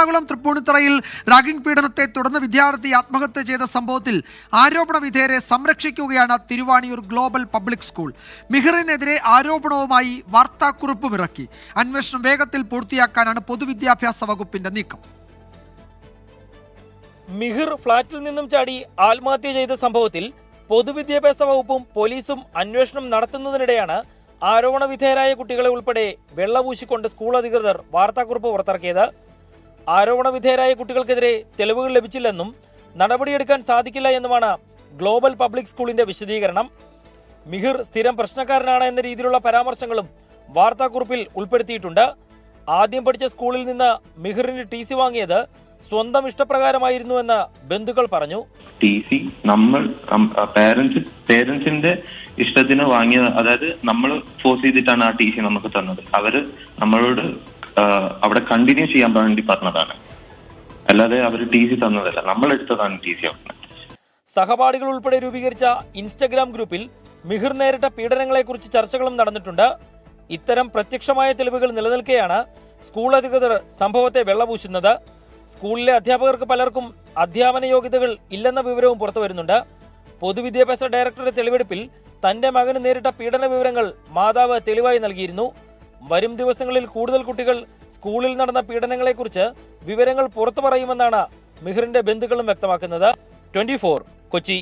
Ernakulam തൃപ്പൂണിത്തുറയിൽ ragging പീഡനത്തെ തുടർന്ന് വിദ്യാർത്ഥി ആത്മഹത്യ ചെയ്ത സംഭവത്തിൽ ആരോപണ വിധേയരെ സംരക്ഷിക്കുകയാണ് തിരുവാണിയൂർ ഗ്ലോബൽ പബ്ലിക് സ്കൂൾ. മിഹിറിനെതിരെ ആരോപണവുമായി വാർത്താക്കുറിപ്പും ഇറക്കി. അന്വേഷണം വേഗത്തിൽ പൂർത്തിയാക്കാനാണ് പൊതുവിദ്യാഭ്യാസ വകുപ്പിന്റെ നീക്കം. മിഹിർ ഫ്ളാറ്റിൽ നിന്നും ചാടി ആത്മഹത്യ ചെയ്ത സംഭവത്തിൽ പൊതുവിദ്യാഭ്യാസ വകുപ്പും പോലീസും അന്വേഷണം നടത്തുന്നതിനിടെയാണ് ആരോപണ വിധേയരായ കുട്ടികളെ ഉൾപ്പെടെ വെള്ളപൂശിക്കൊണ്ട് സ്കൂൾ അധികൃതർ വാർത്താക്കുറിപ്പ് പുറത്തിറക്കിയത്. ആരോപണ വിധേയരായ കുട്ടികൾക്കെതിരെ തെളിവുകൾ ലഭിച്ചില്ലെന്നും നടപടിയെടുക്കാൻ സാധിക്കില്ല എന്നുമാണ് ഗ്ലോബൽ പബ്ലിക് സ്കൂളിന്റെ വിശദീകരണം. മിഹിർ സ്ഥിരം പ്രശ്നക്കാരനാണ് എന്ന രീതിയിലുള്ള പരാമർശങ്ങളും വാർത്താക്കുറിപ്പിൽ ഉൾപ്പെടുത്തിയിട്ടുണ്ട്. ആദ്യം പഠിച്ച സ്കൂളിൽ നിന്ന് മിഹിറിന് TC വാങ്ങിയത് സ്വന്തം ഇഷ്ടപ്രകാരമായിരുന്നു എന്ന് ബന്ധുക്കൾ പറഞ്ഞു. TC നമ്മൾ പേരൻസിന്റെ ഇഷ്ടത്തിന് വാങ്ങിയ, അതായത് നമ്മൾ ഫോഴ്സ് ചെയ്തിട്ടാണ് ആ TC നമുക്ക് തന്നത്. അവര് നമ്മളോട് അവിടെ കണ്ടിന്യൂ ചെയ്യാൻ വേണ്ടി പറഞ്ഞതാണ്, അല്ലാതെ അവര് TC തന്നതല്ല, നമ്മൾ എടുത്തതാണ് TC. സഹപാഠികൾ ഉൾപ്പെടെ രൂപീകരിച്ച ഇൻസ്റ്റഗ്രാം ഗ്രൂപ്പിൽ മിഹിർ നേരിട്ട പീഡനങ്ങളെക്കുറിച്ച് ചർച്ചകളും നടന്നിട്ടുണ്ട്. ഇത്തരം പ്രത്യക്ഷമായ തെളിവുകൾ നിലനിൽക്കെയാണ് സ്കൂൾ അധികൃതർ സംഭവത്തെ വെള്ളപൂശുന്നത്. സ്കൂളിലെ അധ്യാപകർക്ക് പലർക്കും അധ്യാപന യോഗ്യതകൾ ഇല്ലെന്ന വിവരവും പുറത്തുവരുന്നുണ്ട്. പൊതുവിദ്യാഭ്യാസ ഡയറക്ടറുടെ തെളിവെടുപ്പിൽ തന്റെ മകന് നേരിട്ട പീഡന വിവരങ്ങൾ മാതാവ് തെളിവായി നൽകിയിരുന്നു. വരും ദിവസങ്ങളിൽ കൂടുതൽ കുട്ടികൾ സ്കൂളിൽ നടന്ന പീഡനങ്ങളെക്കുറിച്ച് വിവരങ്ങൾ പുറത്തു പറയുമെന്നാണ് മിഹിറിന്റെ ബന്ധുക്കളും വ്യക്തമാക്കുന്നത്. 24 കൊച്ചി.